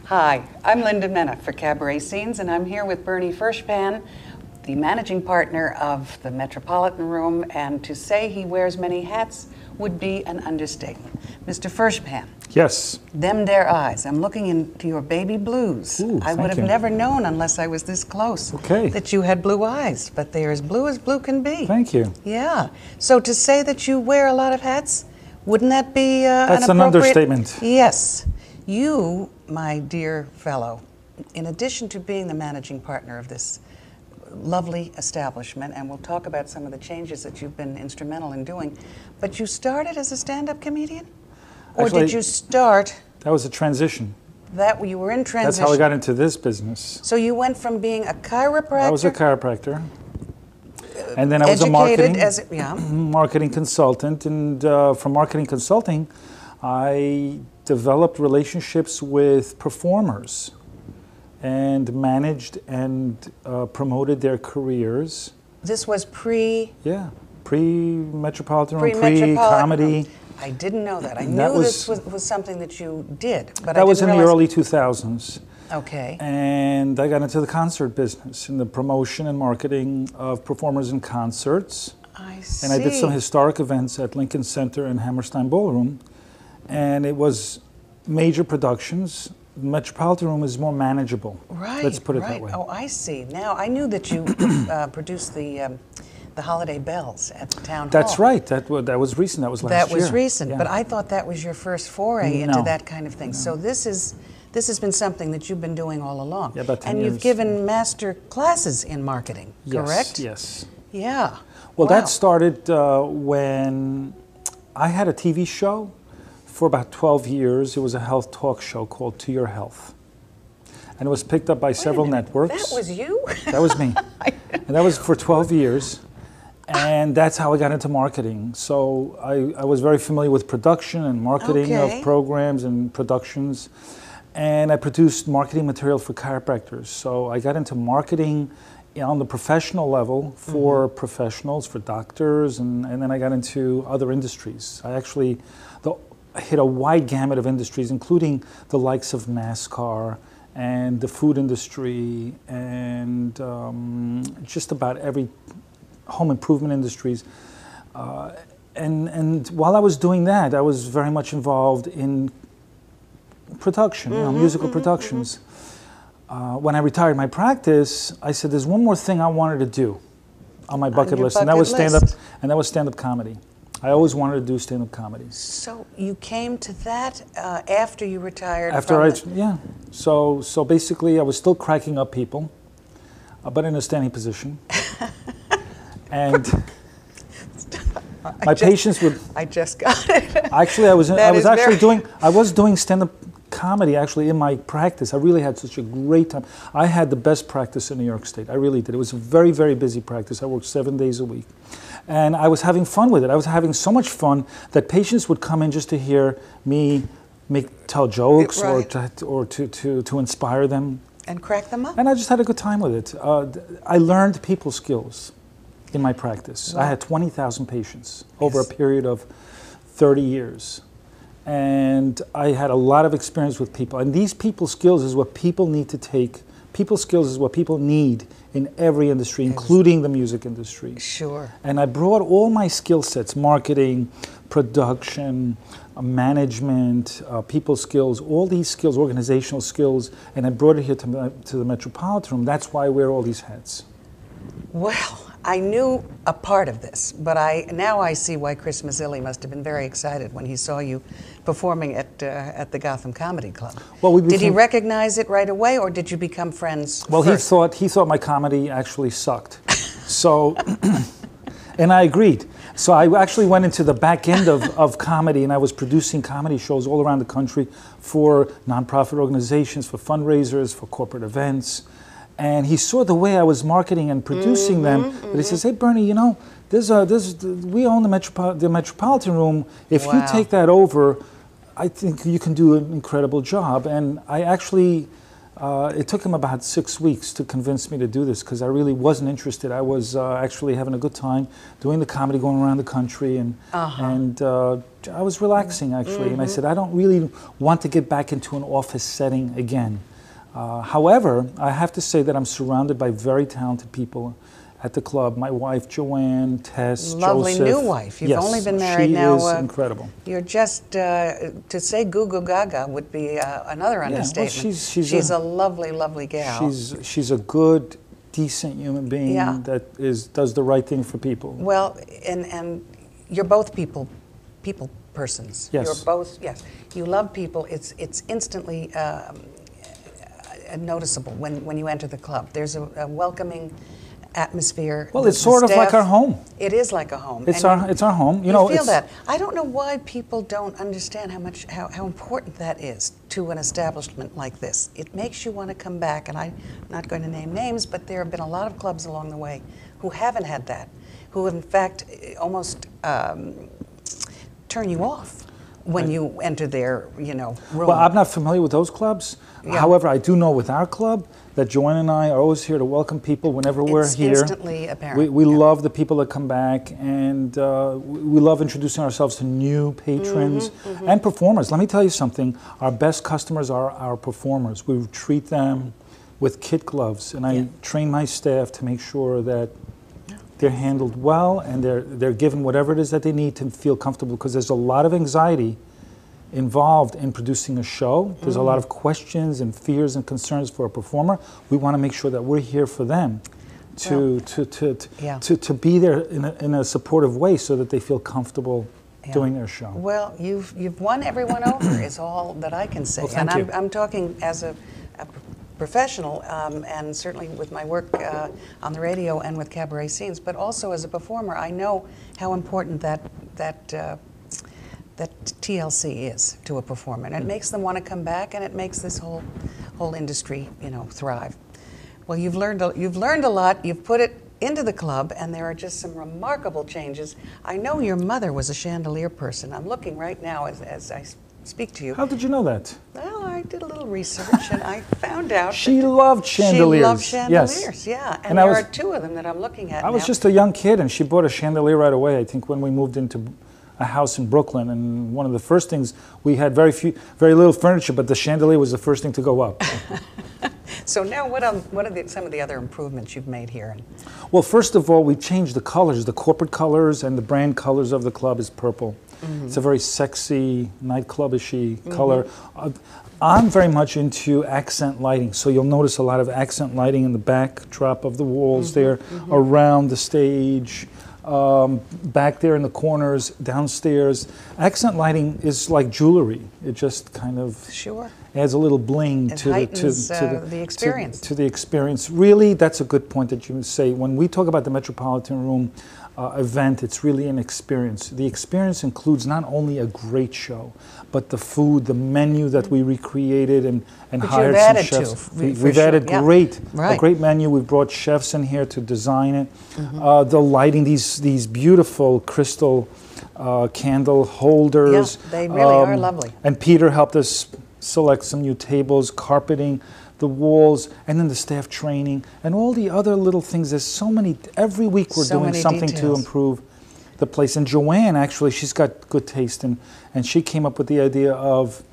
Hi, I'm Lynn DiMenna for Cabaret Scenes, and I'm here with Bernie Furshpan, the managing partner of the Metropolitan Room, and to say he wears many hats would be an understatement. Mr. Furshpan. Yes. Them there eyes. I'm looking into your baby blues. Ooh, I would have never known unless I was this close that you had blue eyes, but they're as blue can be. Thank you. Yeah. So to say that you wear a lot of hats, wouldn't that be That's an an understatement. Yes. You, my dear fellow, in addition to being the managing partner of this lovely establishment, and we'll talk about some of the changes that you've been instrumental in doing, but you started as a stand-up comedian? Or Actually, did you start? That was a transition. That you were in transition. That's how I got into this business. So you went from being a chiropractor. I was a chiropractor, and then I was a marketing consultant. And from marketing consulting, I developed relationships with performers, and managed and promoted their careers. This was pre-Metropolitan Room, pre-comedy. I didn't know that. I knew this was something that you did, but that was in the early 2000s. Okay. And I got into the concert business, in the promotion and marketing of performers in concerts. I see. And I did some historic events at Lincoln Center and Hammerstein Ballroom. And it was major productions. Metropolitan Room is more manageable. Right. Let's put it that way. Oh, I see. Now, I knew that you produced the Holiday Bells at the Town Hall. That's right. That was recent. That was last year. That was recent. Yeah. But I thought that was your first foray into that kind of thing. No. So this has been something that you've been doing all along. Yeah, about 10 years. And you've given master classes in marketing, correct? Yes. Yeah. Well, that started when I had a TV show for about 12 years. It was a health talk show called To Your Health. And it was picked up by several networks. That was you? That was me. And that was for 12 years. And that's how I got into marketing. So I was very familiar with production and marketing of programs and productions. And I produced marketing material for chiropractors. So I got into marketing on the professional level for professionals, for doctors, and then I got into other industries. I actually hit a wide gamut of industries, including the likes of NASCAR and the food industry and just about every home improvement industries. And while I was doing that, I was very much involved in production, musical productions. When I retired my practice, I said, there's one more thing I wanted to do on my bucket list, and that was stand-up comedy. I always wanted to do stand-up comedy. So you came to that after you retired? So basically, I was still cracking up people, but in a standing position. And my patients would. I just got it. Actually, I was doing stand-up comedy actually in my practice. I really had such a great time. I had the best practice in New York State. I really did. It was a very, very busy practice. I worked 7 days a week. And I was having fun with it. I was having so much fun that patients would come in just to hear me tell jokes or to inspire them. And crack them up. And I just had a good time with it. I learned people skills in my practice. Wow. I had 20,000 patients over a period of 30 years. And I had a lot of experience with people. And these people skills is what people need to take. People skills is what people need in every industry, including the music industry. Sure. And I brought all my skill sets, marketing, production, management, people skills, all these skills, organizational skills, and I brought it here to the Metropolitan Room. That's why I wear all these hats. Well, I knew a part of this, but now I see why Chris Mazzilli must have been very excited when he saw you performing at the Gotham Comedy Club. Well, did he recognize it right away, or did you become friends first? He thought my comedy actually sucked. So, and I agreed. So I actually went into the back end of comedy, and I was producing comedy shows all around the country for nonprofit organizations, for fundraisers, for corporate events. And he saw the way I was marketing and producing them. But he says, "Hey, Bernie, you know, we own the Metropolitan Room. If you take that over, I think you can do an incredible job." And I actually It took him about 6 weeks to convince me to do this because I really wasn't interested. I was actually having a good time doing the comedy, going around the country, and I was relaxing actually. And I said, I don't really want to get back into an office setting again. However, I have to say that I'm surrounded by very talented people at the club. My wife, Joanne, Tess, lovely Joseph. New wife. You've only been married she now. She is incredible. You're just, to say goo goo gaga would be another understatement. Well, she's a lovely, lovely gal. She's a good, decent human being that does the right thing for people. Well, and you're both people persons. Yes. You're both, yes. You love people. It's instantly noticeable when you enter the club. There's a welcoming atmosphere. Well, it's sort of like our home. It is like a home. It's our home. You feel that. I don't know why people don't understand how important that is to an establishment like this. It makes you want to come back, and I'm not going to name names, but there have been a lot of clubs along the way who haven't had that, who in fact almost turn you off when you enter their, room. Well, I'm not familiar with those clubs. Yeah. However, I do know with our club that Joanne and I are always here to welcome people whenever we're here. It's instantly apparent. We love the people that come back, and we love introducing ourselves to new patrons and performers. Let me tell you something. Our best customers are our performers. We treat them with kid gloves, and I train my staff to make sure that they're handled well and they're given whatever it is that they need to feel comfortable, because there's a lot of anxiety involved in producing a show. There's a lot of questions and fears and concerns for a performer. We want to make sure that we're here for them to be there in a supportive way so that they feel comfortable doing their show. Well, you've won everyone over is all that I can say. Well, thank you. I'm talking as a professional, and certainly with my work on the radio and with cabaret scenes, but also as a performer, I know how important that TLC is to a performer, and it makes them want to come back, and it makes this whole industry, thrive. Well, you've learned a lot. You've put it into the club, and there are just some remarkable changes. I know your mother was a chandelier person. I'm looking right now as I speak to you. How did you know that? Well, I did a little research, and I found out she loved chandeliers. She loved chandeliers, yeah. And there are two of them that I'm looking at now. I was just a young kid, and she bought a chandelier right away. I think when we moved into a house in Brooklyn, and one of the first things, we had very little furniture, but the chandelier was the first thing to go up. So now what are some of the other improvements you've made here? Well, first of all, we changed the colors. The corporate colors and the brand colors of the club is purple. It's a very sexy, nightclub-ishy color. I'm very much into accent lighting, so you'll notice a lot of accent lighting in the backdrop of the walls there, around the stage, back there in the corners, downstairs. Accent lighting is like jewelry. It just kind of adds a little bling to the experience. To the experience. Really, that's a good point that you say. When we talk about the Metropolitan Room event, it's really an experience. The experience includes not only a great show, but the food, the menu that we recreated and hired some chefs. We've added a great menu. We've brought chefs in here to design it. The lighting, these beautiful crystal candle holders. Yeah, they really are lovely. And Peter helped us select some new tables, carpeting, the walls, and then the staff training, and all the other little things. There's so many. Every week we're doing something to improve the place. And Joanne, actually, she's got good taste, and she came up with the idea of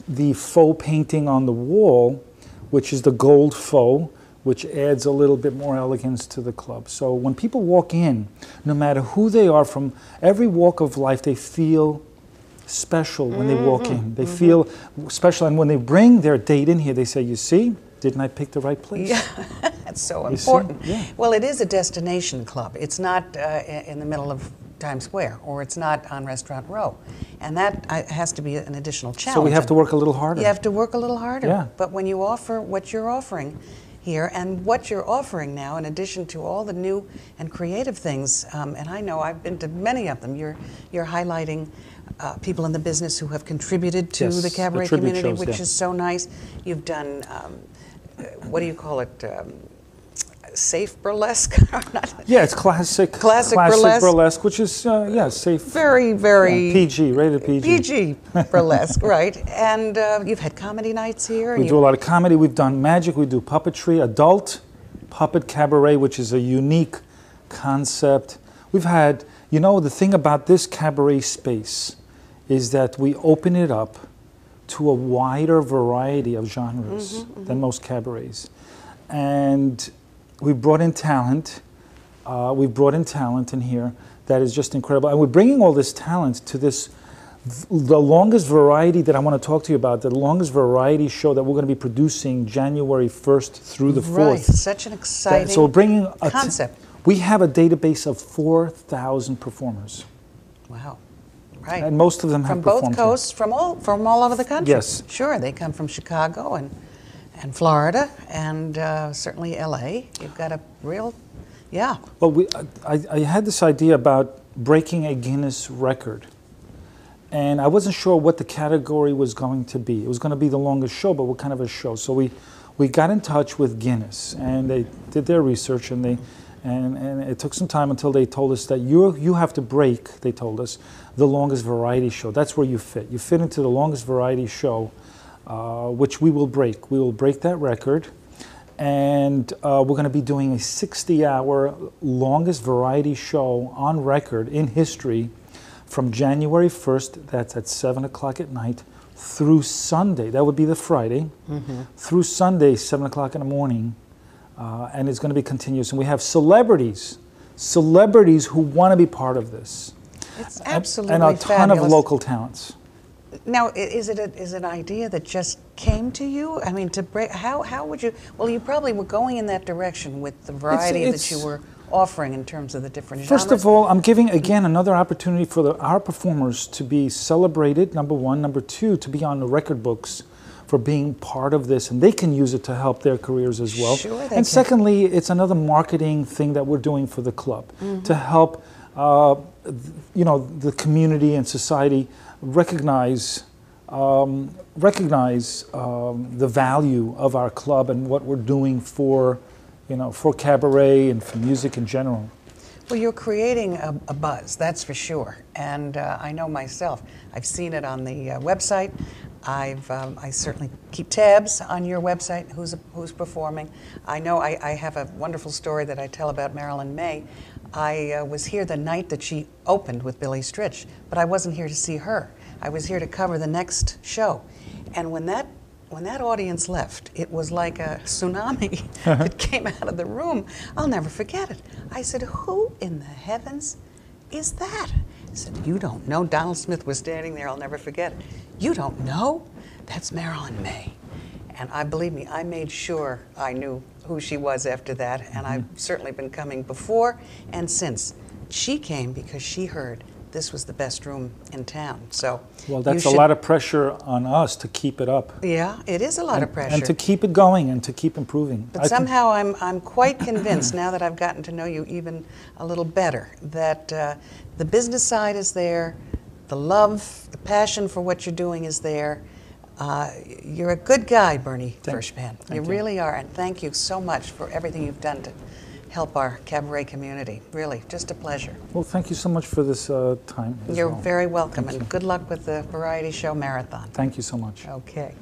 the faux painting on the wall, which is the gold faux, which adds a little bit more elegance to the club. So when people walk in, no matter who they are, from every walk of life, they feel special when they walk in. They feel special, and when they bring their date in here, they say, "You see, didn't I pick the right place?" Yeah, that's so important. Well, it is a destination club. It's not in the middle of Times Square, or it's not on Restaurant Row, and that has to be an additional challenge. So we have to work a little harder. You have to work a little harder. Yeah. But when you offer what you're offering here, and what you're offering now, in addition to all the new and creative things, and I know I've been to many of them. You're highlighting people in the business who have contributed to the cabaret community, which is so nice. You've done, what do you call it, safe burlesque? Yeah, it's classic burlesque, which is yeah, safe. Very, very PG, rated PG. PG burlesque, right? And you've had comedy nights here. We do a lot of comedy. We've done magic. We do puppetry, adult puppet cabaret, which is a unique concept. We've had, you know, the thing about this cabaret space is that we open it up to a wider variety of genres than most cabarets. And we've brought in talent. We've brought in talent in here that is just incredible. And we're bringing all this talent to this, the longest variety that I want to talk to you about, the longest variety show that we're going to be producing January 1st through the 4th. Right, such an exciting so we're bringing a concept. We have a database of 4,000 performers. Wow. Right. And most of them have performed from both coasts, from all over the country. Yes. Sure, they come from Chicago and Florida and certainly LA. You've got a real, yeah. Well, I had this idea about breaking a Guinness record. And I wasn't sure what the category was going to be. It was going to be the longest show, but what kind of a show? So we got in touch with Guinness, and they did their research, and it took some time until they told us that you have to break, they told us, the longest variety show. That's where you fit. You fit into the longest variety show, which we will break. We will break that record, and we're going to be doing a 60-hour longest variety show on record in history from January 1st, that's at 7 o'clock at night, through Sunday, that would be the Friday, through Sunday, 7 o'clock in the morning, and it's going to be continuous. And we have celebrities who want to be part of this. It's absolutely and a ton fabulous. of local talents. Now, is it an idea that just came to you? I mean, to break, how would you? Well, you probably were going in that direction with the variety that you were offering in terms of the different genres. First of all, I'm giving again another opportunity for our performers to be celebrated. Number one, number two, to be on the record books for being part of this, and they can use it to help their careers as well. Sure, they and can. Secondly, it's another marketing thing that we're doing for the club to help, you know, the community and society recognize the value of our club and what we're doing for, you know, for cabaret and for music in general. Well, you're creating a buzz, that's for sure. And I know myself, I've seen it on the website. I certainly keep tabs on your website, who's performing. I know I have a wonderful story that I tell about Marilyn May. I was here the night that she opened with Billy Stritch, but I wasn't here to see her. I was here to cover the next show. And when that audience left, it was like a tsunami that came out of the room. I'll never forget it. I said, who in the heavens is that? I said, you don't know. Donald Smith was standing there. I'll never forget it. You don't know? That's Marilyn May. And believe me, I made sure I knew who she was after that, and I've certainly been coming before and since. She came because she heard this was the best room in town. So, well, that's a lot of pressure on us to keep it up. Yeah, it is a lot of pressure. And to keep it going and to keep improving. But somehow I'm quite convinced, now that I've gotten to know you even a little better, that the business side is there, the love, the passion for what you're doing is there. You're a good guy, Bernie Furshpan. You really are, and thank you so much for everything you've done to help our cabaret community. Really, just a pleasure. Well, thank you so much for this time. You're very welcome, and good luck with the variety show marathon. Thank you so much. Okay.